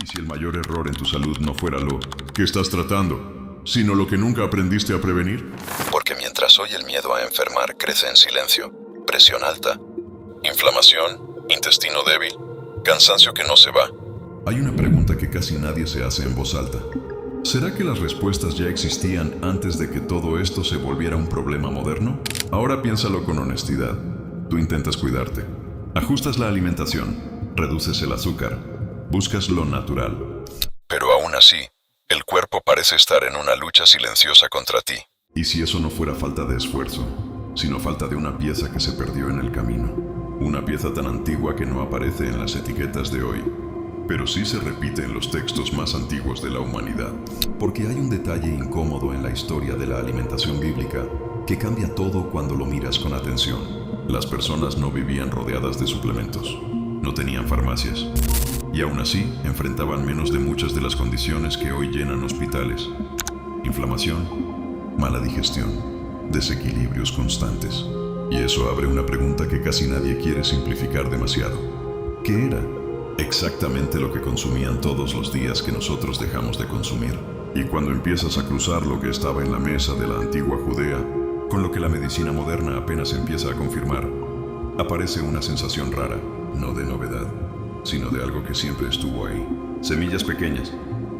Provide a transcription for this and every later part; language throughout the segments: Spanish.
Y si el mayor error en tu salud no fuera lo que estás tratando, sino lo que nunca aprendiste a prevenir? Porque mientras hoy el miedo a enfermar crece en silencio, presión alta, inflamación, intestino débil, cansancio que no se va. Hay una pregunta que casi nadie se hace en voz alta. ¿Será que las respuestas ya existían antes de que todo esto se volviera un problema moderno? Ahora piénsalo con honestidad. Tú intentas cuidarte. Ajustas la alimentación, reduces el azúcar, buscas lo natural. Pero aún así, el cuerpo parece estar en una lucha silenciosa contra ti. ¿Y si eso no fuera falta de esfuerzo, sino falta de una pieza que se perdió en el camino? Una pieza tan antigua que no aparece en las etiquetas de hoy, pero sí se repite en los textos más antiguos de la humanidad. Porque hay un detalle incómodo en la historia de la alimentación bíblica que cambia todo cuando lo miras con atención. Las personas no vivían rodeadas de suplementos, no tenían farmacias, y aún así enfrentaban menos de muchas de las condiciones que hoy llenan hospitales. Inflamación, mala digestión, desequilibrios constantes. Y eso abre una pregunta que casi nadie quiere simplificar demasiado. ¿Qué era exactamente lo que consumían todos los días que nosotros dejamos de consumir? Y cuando empiezas a cruzar lo que estaba en la mesa de la antigua Judea con lo que la medicina moderna apenas empieza a confirmar, aparece una sensación rara, no de novedad, sino de algo que siempre estuvo ahí. Semillas pequeñas,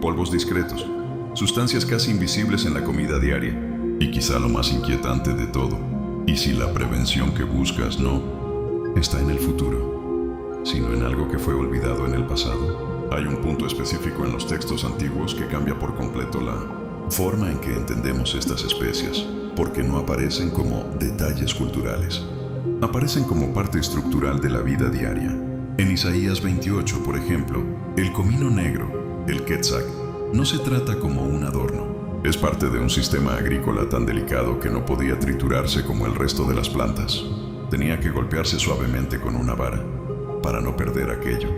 polvos discretos, sustancias casi invisibles en la comida diaria. Y quizá lo más inquietante de todo, ¿y si la prevención que buscas no está en el futuro, sino en algo que fue olvidado en el pasado? Hay un punto específico en los textos antiguos que cambia por completo la forma en que entendemos estas especias, porque no aparecen como detalles culturales. Aparecen como parte estructural de la vida diaria. En Isaías 28, por ejemplo, el comino negro, el quetzal, no se trata como un adorno. Es parte de un sistema agrícola tan delicado que no podía triturarse como el resto de las plantas. Tenía que golpearse suavemente con una vara para no perder aquello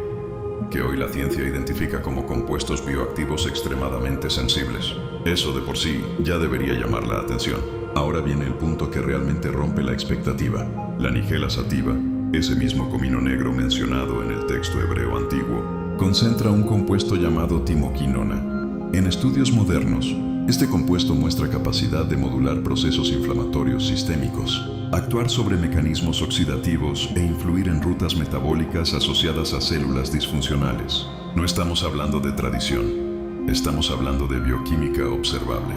que hoy la ciencia identifica como compuestos bioactivos extremadamente sensibles. Eso de por sí ya debería llamar la atención. Ahora viene el punto que realmente rompe la expectativa. La nigella sativa, ese mismo comino negro mencionado en el texto hebreo antiguo, concentra un compuesto llamado timoquinona. En estudios modernos, este compuesto muestra capacidad de modular procesos inflamatorios sistémicos, actuar sobre mecanismos oxidativos e influir en rutas metabólicas asociadas a células disfuncionales. No estamos hablando de tradición, estamos hablando de bioquímica observable.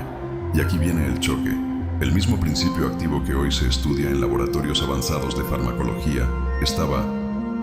Y aquí viene el choque. El mismo principio activo que hoy se estudia en laboratorios avanzados de farmacología estaba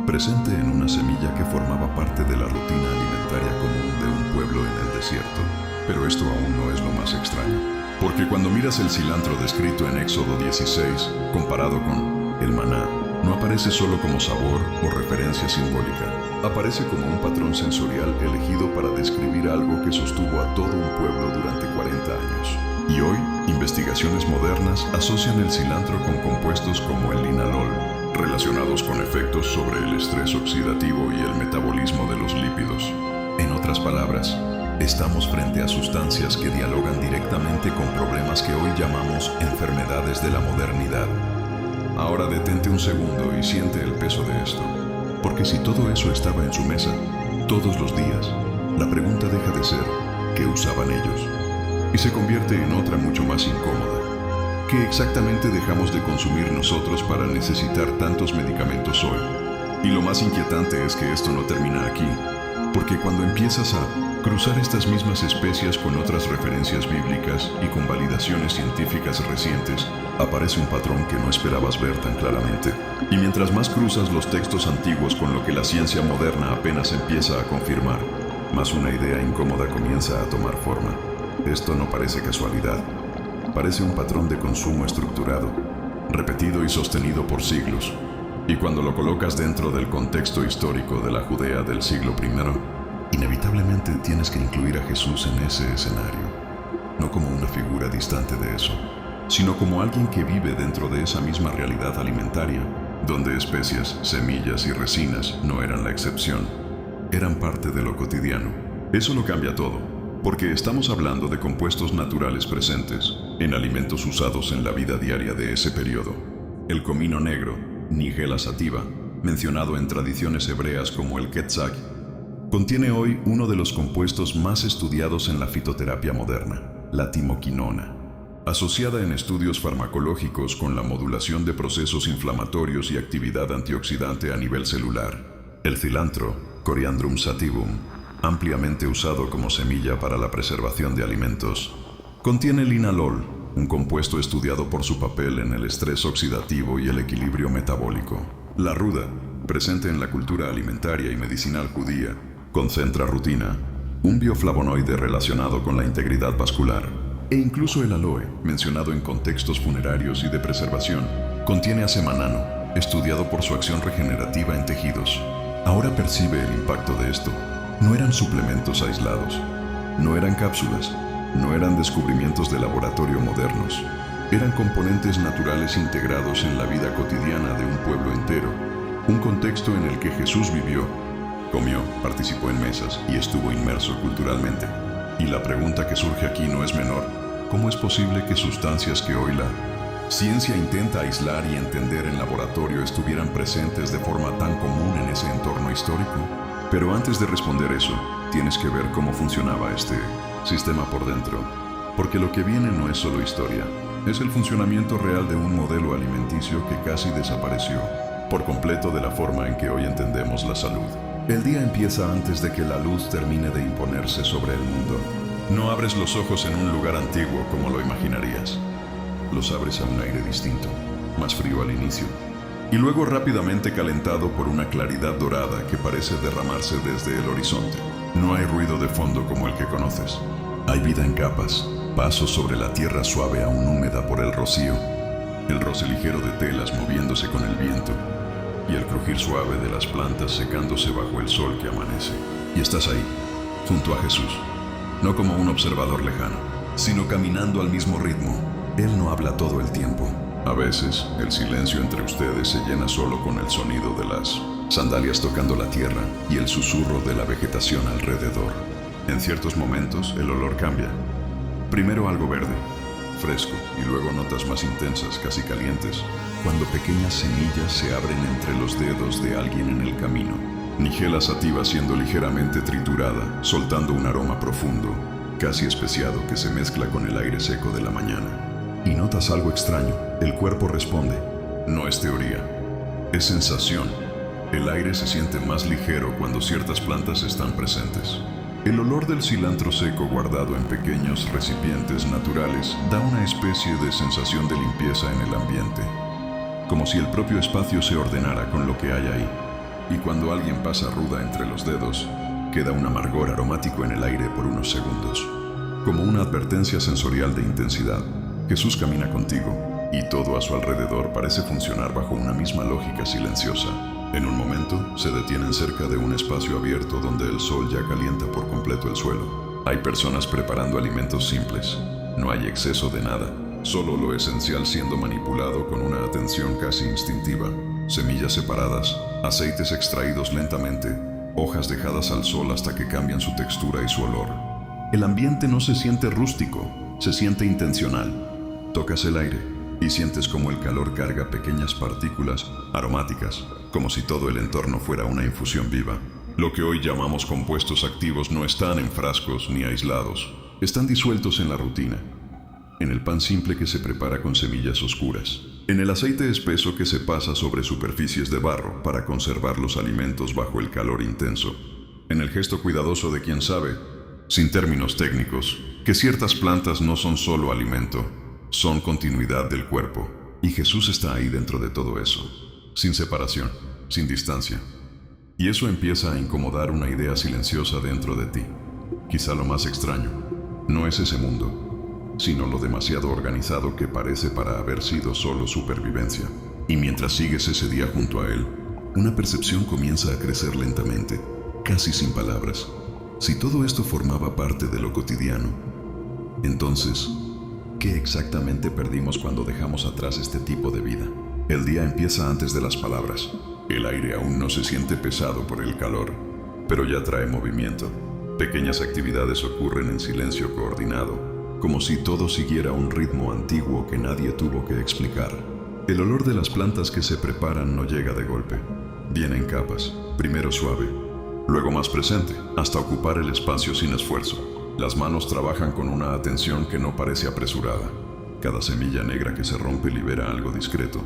presente en una semilla que formaba parte de la rutina alimentaria común de un pueblo en el desierto. Pero esto aún no es lo más extraño. Porque cuando miras el cilantro descrito en Éxodo 16, comparado con el maná, no aparece solo como sabor o referencia simbólica. Aparece como un patrón sensorial elegido para describir algo que sostuvo a todo un pueblo durante 40 años. Y hoy, investigaciones modernas asocian el cilantro con compuestos como el linalol, relacionados con efectos sobre el estrés oxidativo y el metabolismo de los lípidos. En otras palabras, estamos frente a sustancias que dialogan directamente con problemas que hoy llamamos enfermedades de la modernidad. Ahora detente un segundo y siente el peso de esto. Porque si todo eso estaba en su mesa, todos los días, la pregunta deja de ser ¿qué usaban ellos? Y se convierte en otra mucho más incómoda. ¿Qué exactamente dejamos de consumir nosotros para necesitar tantos medicamentos hoy? Y lo más inquietante es que esto no termina aquí, porque cuando empiezas a cruzar estas mismas especias con otras referencias bíblicas y con validaciones científicas recientes, aparece un patrón que no esperabas ver tan claramente. Y mientras más cruzas los textos antiguos con lo que la ciencia moderna apenas empieza a confirmar, más una idea incómoda comienza a tomar forma. Esto no parece casualidad. Parece un patrón de consumo estructurado, repetido y sostenido por siglos. Y cuando lo colocas dentro del contexto histórico de la Judea del siglo I, inevitablemente tienes que incluir a Jesús en ese escenario, no como una figura distante de eso, sino como alguien que vive dentro de esa misma realidad alimentaria, donde especias, semillas y resinas no eran la excepción, eran parte de lo cotidiano. Eso lo cambia todo, porque estamos hablando de compuestos naturales presentes en alimentos usados en la vida diaria de ese periodo. El comino negro, nigella sativa, mencionado en tradiciones hebreas como el quetzal, Contiene hoy uno de los compuestos más estudiados en la fitoterapia moderna, la timoquinona, asociada en estudios farmacológicos con la modulación de procesos inflamatorios y actividad antioxidante a nivel celular. El cilantro, Coriandrum sativum, ampliamente usado como semilla para la preservación de alimentos, contiene linalol, un compuesto estudiado por su papel en el estrés oxidativo y el equilibrio metabólico. La ruda, presente en la cultura alimentaria y medicinal judía, concentra rutina, un bioflavonoide relacionado con la integridad vascular, e incluso el aloe, mencionado en contextos funerarios y de preservación, contiene asemanano, estudiado por su acción regenerativa en tejidos. Ahora percibe el impacto de esto. No eran suplementos aislados, no eran cápsulas, no eran descubrimientos de laboratorio modernos. Eran componentes naturales integrados en la vida cotidiana de un pueblo entero, un contexto en el que Jesús vivió, comió, participó en mesas y estuvo inmerso culturalmente. Y la pregunta que surge aquí no es menor: ¿cómo es posible que sustancias que hoy la ciencia intenta aislar y entender en laboratorio estuvieran presentes de forma tan común en ese entorno histórico? Pero antes de responder eso, tienes que ver cómo funcionaba este sistema por dentro. Porque lo que viene no es solo historia, es el funcionamiento real de un modelo alimenticio que casi desapareció por completo de la forma en que hoy entendemos la salud. El día empieza antes de que la luz termine de imponerse sobre el mundo. No abres los ojos en un lugar antiguo como lo imaginarías. Los abres a un aire distinto, más frío al inicio, y luego rápidamente calentado por una claridad dorada que parece derramarse desde el horizonte. No hay ruido de fondo como el que conoces. Hay vida en capas, pasos sobre la tierra suave aún húmeda por el rocío, el roce ligero de telas moviéndose con el viento, y el crujir suave de las plantas secándose bajo el sol que amanece. Y estás ahí, junto a Jesús, no como un observador lejano, sino caminando al mismo ritmo. Él no habla todo el tiempo. A veces, el silencio entre ustedes se llena solo con el sonido de las sandalias tocando la tierra y el susurro de la vegetación alrededor. En ciertos momentos, el olor cambia. Primero algo verde, fresco, y luego notas más intensas, casi calientes, cuando pequeñas semillas se abren entre los dedos de alguien en el camino. Nigella sativa siendo ligeramente triturada, soltando un aroma profundo, casi especiado que se mezcla con el aire seco de la mañana. Y notas algo extraño. El cuerpo responde. No es teoría, es sensación. El aire se siente más ligero cuando ciertas plantas están presentes. El olor del cilantro seco guardado en pequeños recipientes naturales da una especie de sensación de limpieza en el ambiente, como si el propio espacio se ordenara con lo que hay ahí. Y cuando alguien pasa ruda entre los dedos, queda un amargor aromático en el aire por unos segundos, como una advertencia sensorial de intensidad. Jesús camina contigo, y todo a su alrededor parece funcionar bajo una misma lógica silenciosa. En un momento, se detienen cerca de un espacio abierto donde el sol ya calienta por completo el suelo. Hay personas preparando alimentos simples. No hay exceso de nada, solo lo esencial siendo manipulado con una atención casi instintiva. Semillas separadas, aceites extraídos lentamente, hojas dejadas al sol hasta que cambian su textura y su olor. El ambiente no se siente rústico, se siente intencional. Tocas el aire y sientes como el calor carga pequeñas partículas aromáticas, como si todo el entorno fuera una infusión viva. Lo que hoy llamamos compuestos activos no están en frascos ni aislados, están disueltos en la rutina, en el pan simple que se prepara con semillas oscuras, en el aceite espeso que se pasa sobre superficies de barro para conservar los alimentos bajo el calor intenso, en el gesto cuidadoso de quien sabe, sin términos técnicos, que ciertas plantas no son solo alimento, son continuidad del cuerpo. Y Jesús está ahí dentro de todo eso, sin separación, sin distancia. Y eso empieza a incomodar una idea silenciosa dentro de ti. Quizá lo más extraño no es ese mundo, sino lo demasiado organizado que parece para haber sido solo supervivencia. Y mientras sigues ese día junto a él, una percepción comienza a crecer lentamente, casi sin palabras. Si todo esto formaba parte de lo cotidiano, entonces, ¿qué exactamente perdimos cuando dejamos atrás este tipo de vida? El día empieza antes de las palabras. El aire aún no se siente pesado por el calor, pero ya trae movimiento. Pequeñas actividades ocurren en silencio coordinado, como si todo siguiera un ritmo antiguo que nadie tuvo que explicar. El olor de las plantas que se preparan no llega de golpe. Viene en capas, primero suave, luego más presente, hasta ocupar el espacio sin esfuerzo. Las manos trabajan con una atención que no parece apresurada. Cada semilla negra que se rompe libera algo discreto,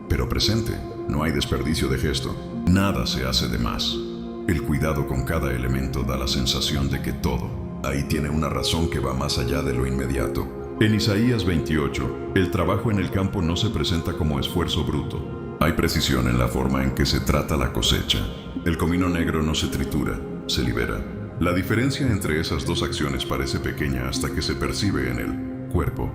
pero presente. No hay desperdicio de gesto. Nada se hace de más. El cuidado con cada elemento da la sensación de que todo ahí tiene una razón que va más allá de lo inmediato. En Isaías 28, el trabajo en el campo no se presenta como esfuerzo bruto. Hay precisión en la forma en que se trata la cosecha. El comino negro no se tritura, se libera. La diferencia entre esas dos acciones parece pequeña hasta que se percibe en el cuerpo,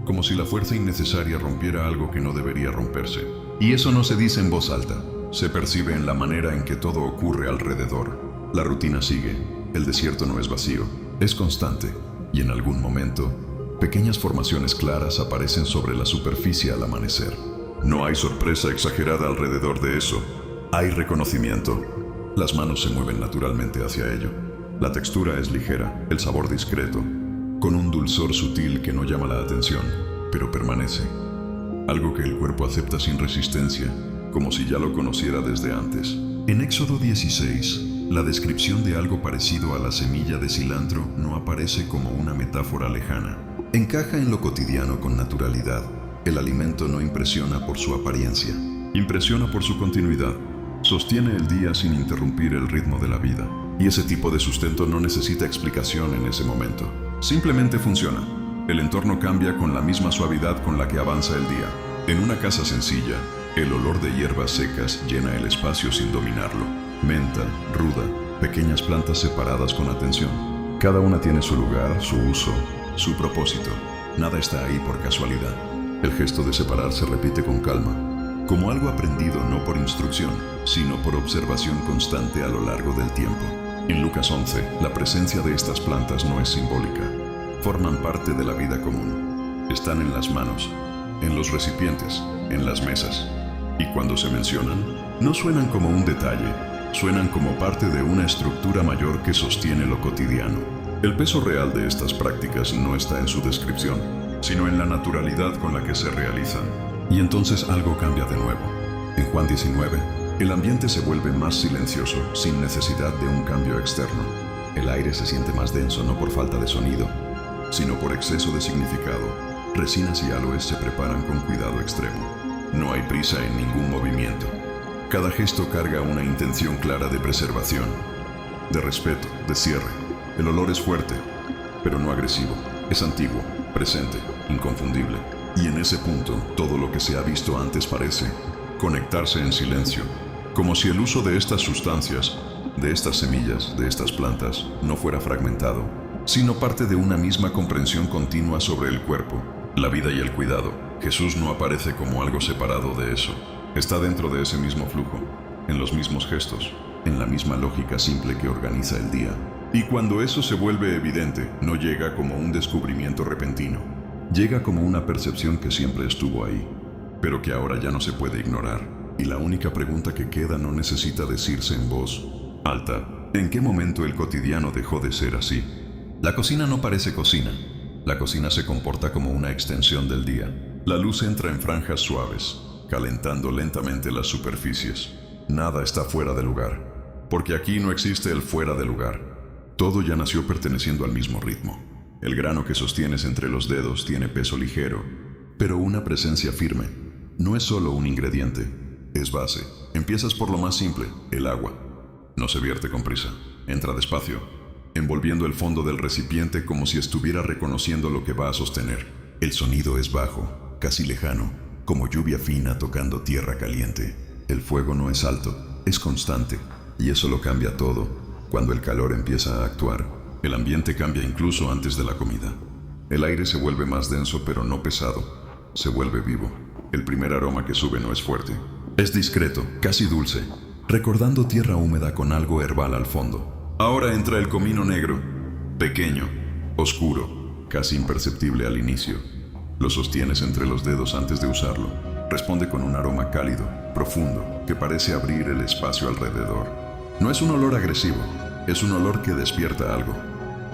como si la fuerza innecesaria rompiera algo que no debería romperse. Y eso no se dice en voz alta, se percibe en la manera en que todo ocurre alrededor. La rutina sigue, el desierto no es vacío, es constante, y en algún momento, pequeñas formaciones claras aparecen sobre la superficie al amanecer. No hay sorpresa exagerada alrededor de eso, hay reconocimiento. Las manos se mueven naturalmente hacia ello. La textura es ligera, el sabor discreto, con un dulzor sutil que no llama la atención, pero permanece. Algo que el cuerpo acepta sin resistencia, como si ya lo conociera desde antes. En Éxodo 16, la descripción de algo parecido a la semilla de cilantro no aparece como una metáfora lejana. Encaja en lo cotidiano con naturalidad. El alimento no impresiona por su apariencia, impresiona por su continuidad. Sostiene el día sin interrumpir el ritmo de la vida. Y ese tipo de sustento no necesita explicación en ese momento. Simplemente funciona. El entorno cambia con la misma suavidad con la que avanza el día. En una casa sencilla, el olor de hierbas secas llena el espacio sin dominarlo. Menta, ruda, pequeñas plantas separadas con atención. Cada una tiene su lugar, su uso, su propósito. Nada está ahí por casualidad. El gesto de separar se repite con calma, como algo aprendido no por instrucción, sino por observación constante a lo largo del tiempo. En Lucas 11, la presencia de estas plantas no es simbólica. Forman parte de la vida común. Están en las manos, en los recipientes, en las mesas. Y cuando se mencionan, no suenan como un detalle, suenan como parte de una estructura mayor que sostiene lo cotidiano. El peso real de estas prácticas no está en su descripción, sino en la naturalidad con la que se realizan. Y entonces algo cambia de nuevo. En Juan 19, el ambiente se vuelve más silencioso, sin necesidad de un cambio externo. El aire se siente más denso no por falta de sonido, sino por exceso de significado. Resinas y aloes se preparan con cuidado extremo. No hay prisa en ningún movimiento. Cada gesto carga una intención clara de preservación, de respeto, de cierre. El olor es fuerte, pero no agresivo. Es antiguo, presente, inconfundible. Y en ese punto, todo lo que se ha visto antes parece conectarse en silencio, como si el uso de estas sustancias, de estas semillas, de estas plantas, no fuera fragmentado, sino parte de una misma comprensión continua sobre el cuerpo, la vida y el cuidado. Jesús no aparece como algo separado de eso. Está dentro de ese mismo flujo, en los mismos gestos, en la misma lógica simple que organiza el día. Y cuando eso se vuelve evidente, no llega como un descubrimiento repentino. Llega como una percepción que siempre estuvo ahí, pero que ahora ya no se puede ignorar. Y la única pregunta que queda no necesita decirse en voz alta. ¿En qué momento el cotidiano dejó de ser así? La cocina no parece cocina. La cocina se comporta como una extensión del día. La luz entra en franjas suaves, calentando lentamente las superficies. Nada está fuera de lugar, porque aquí no existe el fuera de lugar. Todo ya nació perteneciendo al mismo ritmo. El grano que sostienes entre los dedos tiene peso ligero, pero una presencia firme. No es solo un ingrediente, es base. Empiezas por lo más simple, el agua. No se vierte con prisa, entra despacio, envolviendo el fondo del recipiente como si estuviera reconociendo lo que va a sostener. El sonido es bajo, casi lejano, como lluvia fina tocando tierra caliente. El fuego no es alto, es constante, y eso lo cambia todo. Cuando el calor empieza a actuar, el ambiente cambia incluso antes de la comida. El aire se vuelve más denso pero no pesado, se vuelve vivo. El primer aroma que sube no es fuerte, es discreto, casi dulce, recordando tierra húmeda con algo herbal al fondo. Ahora entra el comino negro, pequeño, oscuro, casi imperceptible al inicio. Lo sostienes entre los dedos antes de usarlo. Responde con un aroma cálido, profundo, que parece abrir el espacio alrededor. No es un olor agresivo, es un olor que despierta algo.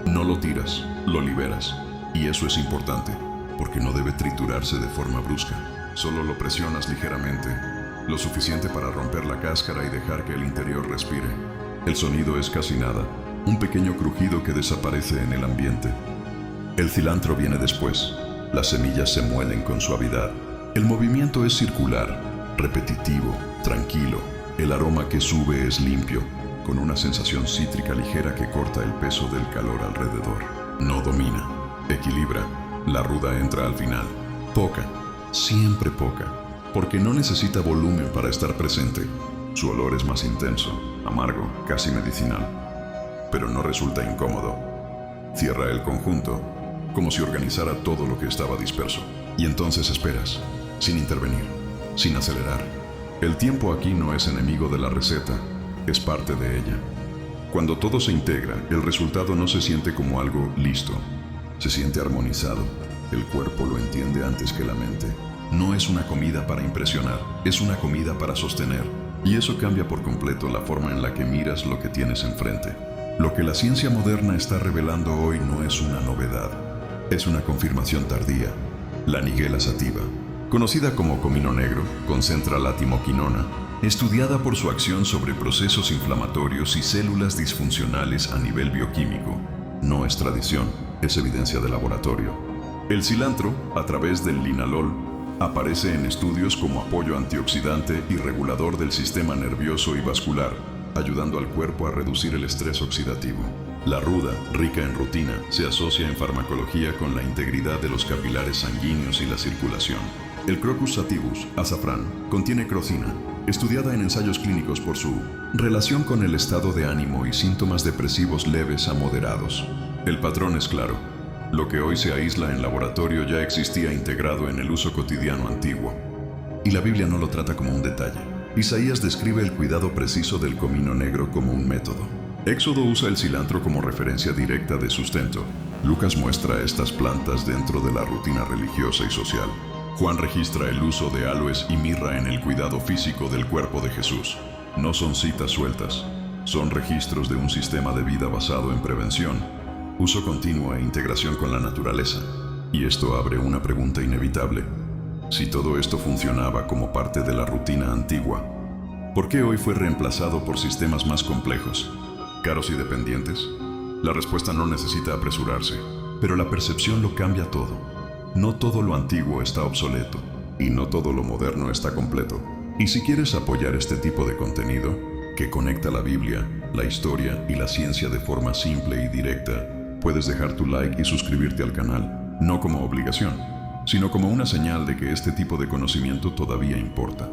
No lo tiras, lo liberas. Y eso es importante, porque no debe triturarse de forma brusca. Solo lo presionas ligeramente, lo suficiente para romper la cáscara y dejar que el interior respire. El sonido es casi nada, un pequeño crujido que desaparece en el ambiente. El cilantro viene después. Las semillas se muelen con suavidad. El movimiento es circular, repetitivo, tranquilo. El aroma que sube es limpio, con una sensación cítrica ligera que corta el peso del calor alrededor. No domina, equilibra. La ruda entra al final. Poca, siempre poca, porque no necesita volumen para estar presente. Su olor es más intenso, amargo, casi medicinal, pero no resulta incómodo. Cierra el conjunto, como si organizara todo lo que estaba disperso. Y entonces esperas, sin intervenir, sin acelerar. El tiempo aquí no es enemigo de la receta, es parte de ella. Cuando todo se integra, el resultado no se siente como algo listo, se siente armonizado. El cuerpo lo entiende antes que la mente. No es una comida para impresionar, es una comida para sostener. Y eso cambia por completo la forma en la que miras lo que tienes enfrente. Lo que la ciencia moderna está revelando hoy no es una novedad, es una confirmación tardía. La Nigella sativa, conocida como comino negro, concentra la timoquinona, estudiada por su acción sobre procesos inflamatorios y células disfuncionales a nivel bioquímico. No es tradición, es evidencia de laboratorio. El cilantro, a través del linalol, aparece en estudios como apoyo antioxidante y regulador del sistema nervioso y vascular, ayudando al cuerpo a reducir el estrés oxidativo. La ruda, rica en rutina, se asocia en farmacología con la integridad de los capilares sanguíneos y la circulación. El Crocus sativus, azafrán, contiene crocina, estudiada en ensayos clínicos por su relación con el estado de ánimo y síntomas depresivos leves a moderados. El patrón es claro. Lo que hoy se aísla en laboratorio ya existía integrado en el uso cotidiano antiguo. Y la Biblia no lo trata como un detalle. Isaías describe el cuidado preciso del comino negro como un método. Éxodo usa el cilantro como referencia directa de sustento. Lucas muestra estas plantas dentro de la rutina religiosa y social. Juan registra el uso de aloes y mirra en el cuidado físico del cuerpo de Jesús. No son citas sueltas, son registros de un sistema de vida basado en prevención, uso continuo e integración con la naturaleza. Y esto abre una pregunta inevitable. Si todo esto funcionaba como parte de la rutina antigua, ¿por qué hoy fue reemplazado por sistemas más complejos, caros y dependientes? La respuesta no necesita apresurarse, pero la percepción lo cambia todo. No todo lo antiguo está obsoleto, y no todo lo moderno está completo. Y si quieres apoyar este tipo de contenido, que conecta la Biblia, la historia y la ciencia de forma simple y directa, puedes dejar tu like y suscribirte al canal, no como obligación, sino como una señal de que este tipo de conocimiento todavía importa.